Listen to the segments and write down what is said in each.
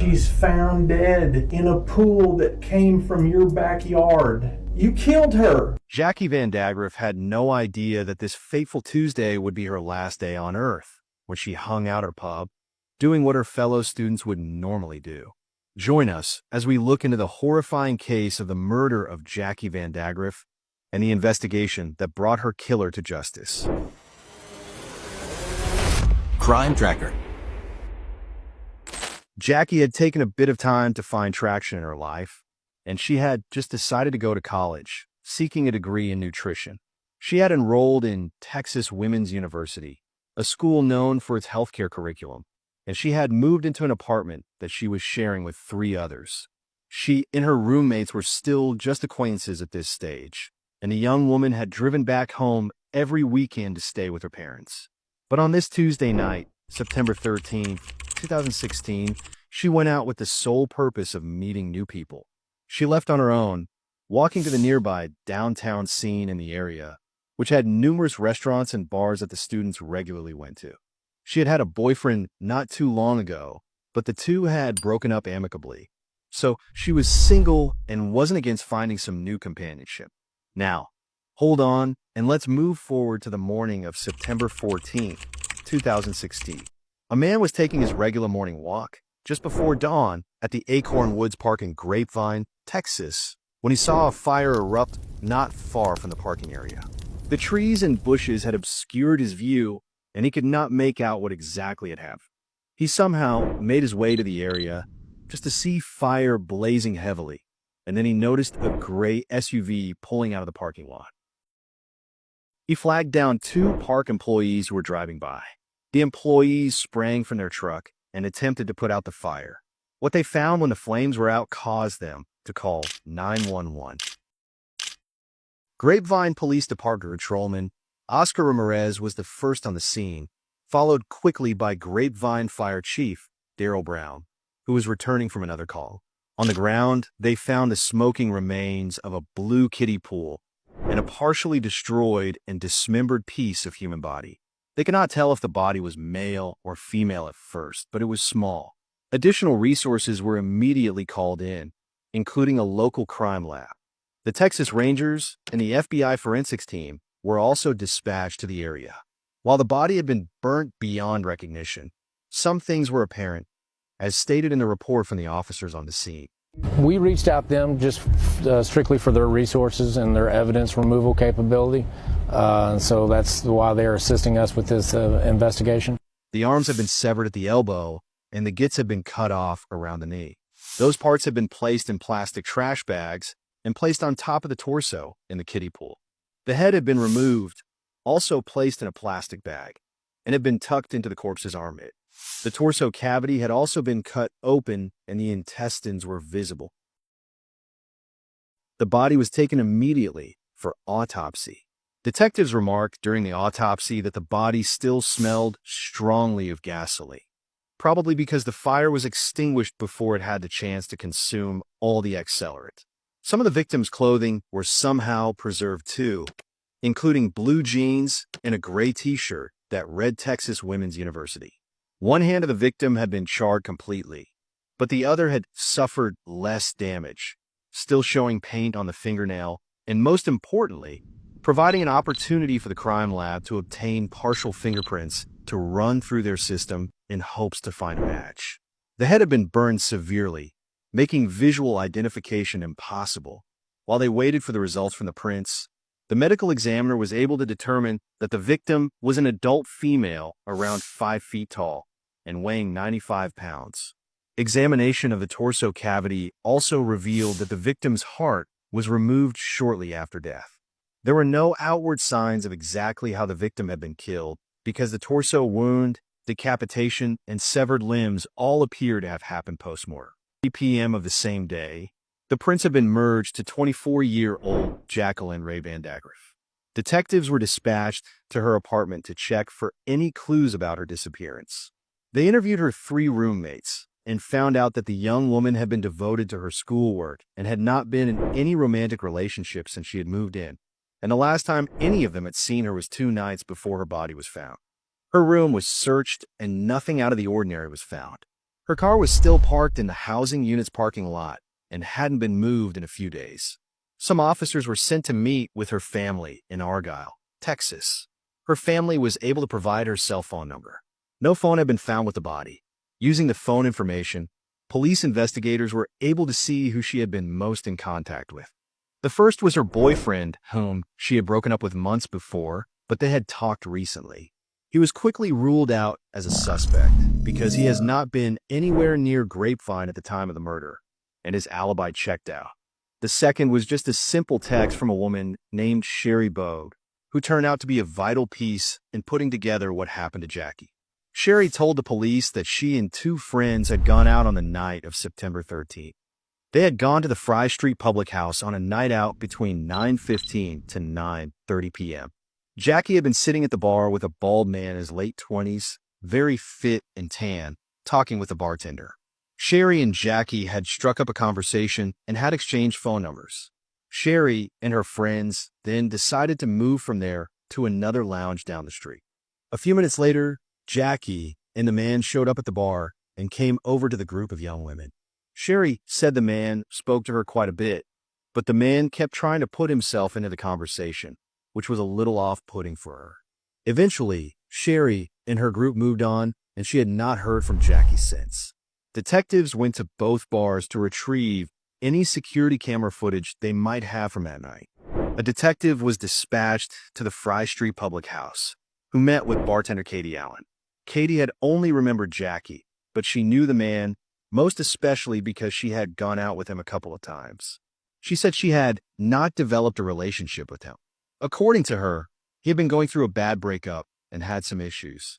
She's found dead in a pool that came from your backyard. You killed her. Jackie Van Dagriff had no idea that this fateful Tuesday would be her last day on Earth, when she hung out her pub, doing what her fellow students would normally do. Join us as we look into the horrifying case of the murder of Jackie Van Dagriff and the investigation that brought her killer to justice. Crime Tracker. Jackie had taken a bit of time to find traction in her life, and she had just decided to go to college, seeking a degree in nutrition. She had enrolled in Texas Women's University, a school known for its healthcare curriculum, and she had moved into an apartment that she was sharing with 3 others. She and her roommates were still just acquaintances at this stage, and the young woman had driven back home every weekend to stay with her parents. But on this Tuesday night, September 13th, 2016, she went out with the sole purpose of meeting new people. She left on her own, walking to the nearby downtown scene in the area, which had numerous restaurants and bars that the students regularly went to. She had had a boyfriend not too long ago, but the two had broken up amicably. So she was single and wasn't against finding some new companionship. Now, hold on and let's move forward to the morning of September 14th, 2016. A man was taking his regular morning walk just before dawn at the Acorn Woods Park in Grapevine, Texas, when he saw a fire erupt not far from the parking area. The trees and bushes had obscured his view, and he could not make out what exactly had happened. He somehow made his way to the area just to see fire blazing heavily, and then he noticed a gray SUV pulling out of the parking lot. He flagged down 2 park employees who were driving by. The employees sprang from their truck and attempted to put out the fire. What they found when the flames were out caused them to call 911. Grapevine Police Department patrolman Oscar Ramirez was the first on the scene, followed quickly by Grapevine Fire Chief Daryl Brown, who was returning from another call. On the ground, they found the smoking remains of a blue kiddie pool and a partially destroyed and dismembered piece of human body. They could not tell if the body was male or female at first, but it was small. Additional resources were immediately called in, including a local crime lab. The Texas Rangers and the FBI forensics team were also dispatched to the area. While the body had been burnt beyond recognition, some things were apparent, as stated in the report from the officers on the scene. We reached out to them just strictly for their resources and their evidence removal capability. So that's why they're assisting us with this investigation. The arms have been severed at the elbow, and the gits have been cut off around the knee. Those parts have been placed in plastic trash bags and placed on top of the torso in the kiddie pool. The head had been removed, also placed in a plastic bag, and had been tucked into the corpse's armpit. The torso cavity had also been cut open and the intestines were visible. The body was taken immediately for autopsy. Detectives remarked during the autopsy that the body still smelled strongly of gasoline, probably because the fire was extinguished before it had the chance to consume all the accelerant. Some of the victim's clothing were somehow preserved too, including blue jeans and a gray t-shirt that read Texas Women's University. One hand of the victim had been charred completely, but the other had suffered less damage, still showing paint on the fingernail, and most importantly, providing an opportunity for the crime lab to obtain partial fingerprints to run through their system in hopes to find a match. The head had been burned severely, making visual identification impossible. While they waited for the results from the prints, the medical examiner was able to determine that the victim was an adult female around 5 feet tall and weighing 95 pounds. Examination of the torso cavity also revealed that the victim's heart was removed shortly after death. There were no outward signs of exactly how the victim had been killed because the torso wound, decapitation, and severed limbs all appear to have happened post-mortem. 3 p.m. of the same day, the prints had been merged to 24-year-old Jacqueline Ray Van Dagriff. Detectives were dispatched to her apartment to check for any clues about her disappearance. They interviewed her 3 roommates and found out that the young woman had been devoted to her schoolwork and had not been in any romantic relationship since she had moved in, and the last time any of them had seen her was 2 nights before her body was found. Her room was searched and nothing out of the ordinary was found. Her car was still parked in the housing unit's parking lot and hadn't been moved in a few days. Some officers were sent to meet with her family in Argyle, Texas. Her family was able to provide her cell phone number. No phone had been found with the body. Using the phone information, police investigators were able to see who she had been most in contact with. The first was her boyfriend, whom she had broken up with months before, but they had talked recently. He was quickly ruled out as a suspect because he has not been anywhere near Grapevine at the time of the murder, and his alibi checked out. The second was just a simple text from a woman named Sherry Bode, who turned out to be a vital piece in putting together what happened to Jackie. Sherry told the police that she and two friends had gone out on the night of September 13th. They had gone to the Fry Street Public House on a night out between 9:15 to 9:30 p.m. Jackie had been sitting at the bar with a bald man in his late 20s, very fit and tan, talking with the bartender. Sherry and Jackie had struck up a conversation and had exchanged phone numbers. Sherry and her friends then decided to move from there to another lounge down the street. A few minutes later, Jackie and the man showed up at the bar and came over to the group of young women. Sherry said the man spoke to her quite a bit, but the man kept trying to put himself into the conversation, which was a little off-putting for her. Eventually, Sherry and her group moved on, and she had not heard from Jackie since. Detectives went to both bars to retrieve any security camera footage they might have from that night. A detective was dispatched to the Fry Street Public House, who met with bartender Katie Allen. Katie had only remembered Jackie, but she knew the man, most especially because she had gone out with him a couple of times. She said she had not developed a relationship with him. According to her, he had been going through a bad breakup and had some issues.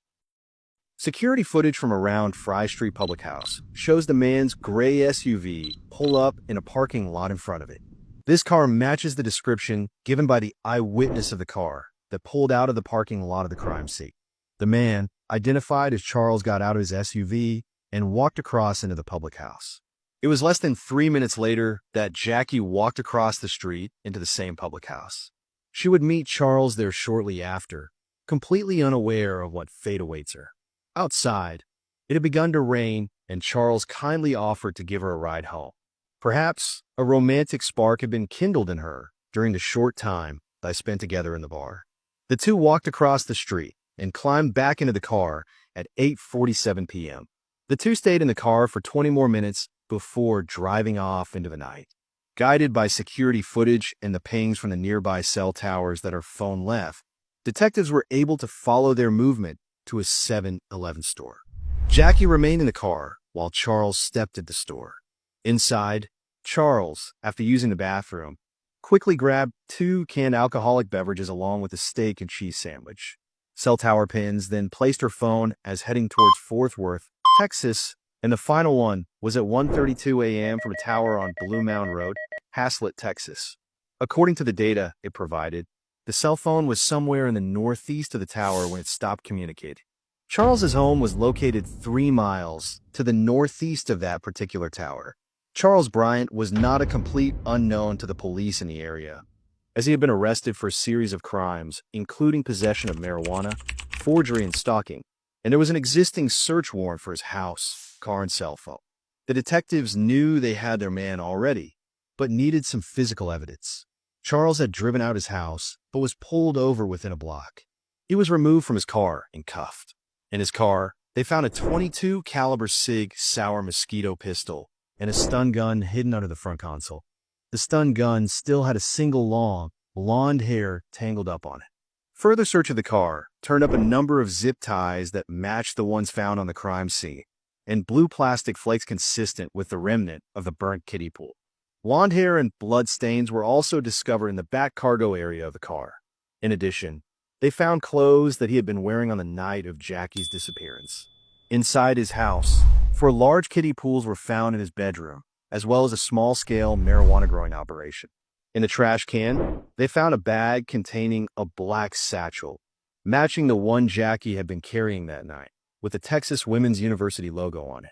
Security footage from around Fry Street Public House shows the man's gray SUV pull up in a parking lot in front of it. This car matches the description given by the eyewitness of the car that pulled out of the parking lot of the crime scene. The man, identified as Charles, got out of his SUV and walked across into the public house. It was less than 3 minutes later that Jackie walked across the street into the same public house. She would meet Charles there shortly after, completely unaware of what fate awaits her. Outside, it had begun to rain, and Charles kindly offered to give her a ride home. Perhaps a romantic spark had been kindled in her during the short time they spent together in the bar. The two walked across the street and climbed back into the car at 8:47 p.m. The two stayed in the car for 20 more minutes before driving off into the night. Guided by security footage and the pings from the nearby cell towers that her phone left, detectives were able to follow their movement to a 7-Eleven store. Jackie remained in the car while Charles stepped at the store. Inside, Charles, after using the bathroom, quickly grabbed 2 canned alcoholic beverages along with a steak and cheese sandwich. Cell tower pins then placed her phone as heading towards Fort Worth, Texas, and the final one was at 1:32 a.m. from a tower on Blue Mound Road, Haslett, Texas. According to the data it provided, the cell phone was somewhere in the northeast of the tower when it stopped communicating. Charles's home was located 3 miles to the northeast of that particular tower. Charles Bryant was not a complete unknown to the police in the area, as he had been arrested for a series of crimes, including possession of marijuana, forgery, and stalking, and there was an existing search warrant for his house, car, and cell phone. The detectives knew they had their man already, but needed some physical evidence. Charles had driven out his house, but was pulled over within a block. He was removed from his car and cuffed. In his car, they found a .22 caliber SIG Sauer Mosquito pistol and a stun gun hidden under the front console. The stun gun still had a single long, blonde hair tangled up on it. Further search of the car turned up a number of zip ties that matched the ones found on the crime scene, and blue plastic flakes consistent with the remnant of the burnt kiddie pool. Blonde hair and blood stains were also discovered in the back cargo area of the car. In addition, they found clothes that he had been wearing on the night of Jackie's disappearance. Inside his house, 4 large kiddie pools were found in his bedroom, as well as a small-scale marijuana growing operation. In the trash can, they found a bag containing a black satchel, matching the one Jackie had been carrying that night, with the Texas Women's University logo on it.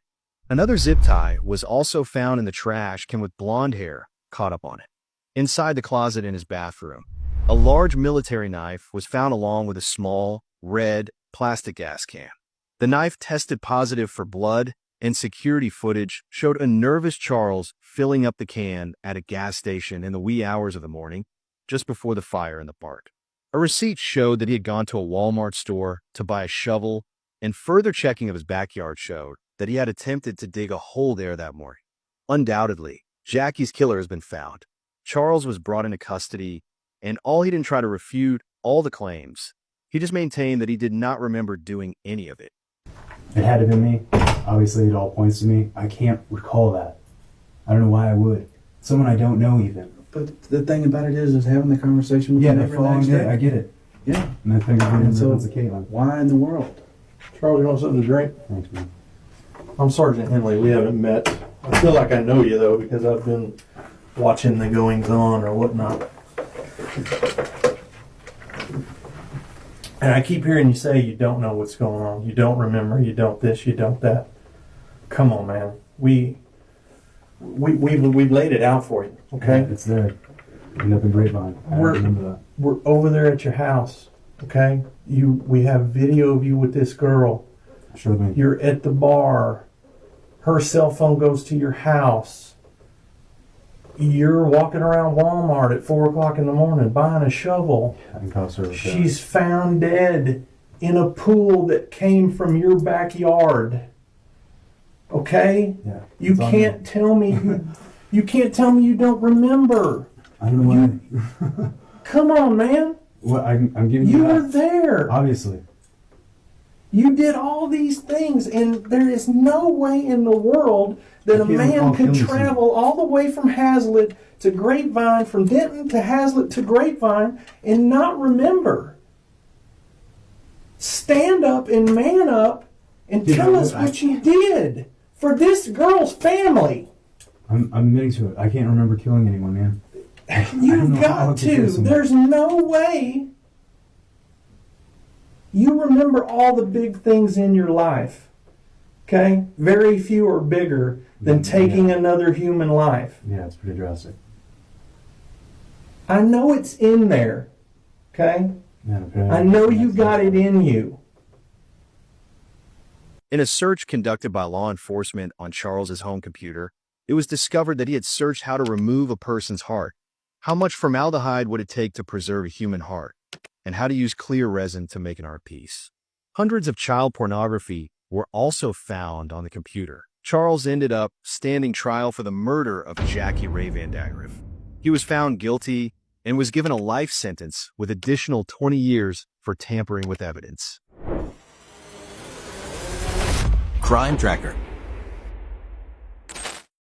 Another zip tie was also found in the trash can with blonde hair caught up on it. Inside the closet in his bathroom, a large military knife was found along with a small, red, plastic gas can. The knife tested positive for blood and security footage showed a nervous Charles filling up the can at a gas station in the wee hours of the morning, just before the fire in the park. A receipt showed that he had gone to a Walmart store to buy a shovel, and further checking of his backyard showed that he had attempted to dig a hole there that morning. Undoubtedly, Jackie's killer has been found. Charles was brought into custody, and he didn't try to refute all the claims. He just maintained that he did not remember doing any of it. It had to be me. Obviously, it all points to me. I can't recall that. I don't know why I would. Someone I don't know even. But the thing about it is having the conversation with Yeah, the the neighbor the following next day, day. I get it. Yeah. And then things are And so, to Caitlin. why in the world? Charles, you want something to drink? Thanks, man. I'm Sergeant Henley. We haven't met. I feel like I know you, though, because I've been watching the goings-on or whatnot. And I keep hearing you say you don't know what's going on. You don't remember. You don't this. You don't that. Come on, man. We've laid it out for you, okay? Yeah, it's there. End up in Grapevine. I remember that. We're over there at your house, okay? We have video of you with this girl. Showed me. You're at the bar. Her cell phone goes to your house. You're walking around Walmart at 4 o'clock in the morning buying a shovel. And call service. She's found dead in a pool that came from your backyard. Okay? Yeah. You it's on can't me. tell me you can't tell me you don't remember. I don't know why. Come on, man. Well, I'm giving You you were that. there. Obviously. You did all these things, and there is no way in the world that I a can't man recall could killing someone. travel all the way from Hazlitt to Grapevine, from Denton to Hazlitt to Grapevine, and not remember. Stand up and man up and Dude, tell us what you did for this girl's family. I'm admitting to it. I can't remember killing anyone, man. I don't You've know how I got could kill to. someone. There's no way you remember all the big things in your life. Okay? Very few are bigger than taking another human life. Yeah, it's pretty drastic. I know it's in there. Okay? Yeah, I know you got it in you. In a search conducted by law enforcement on Charles's home computer, it was discovered that he had searched how to remove a person's heart. How much formaldehyde would it take to preserve a human heart? And how to use clear resin to make an art piece. Hundreds of child pornography were also found on the computer. Charles ended up standing trial for the murder of Jackie Ray Van Dyriff. He was found guilty and was given a life sentence with additional 20 years for tampering with evidence. Crime Tracker,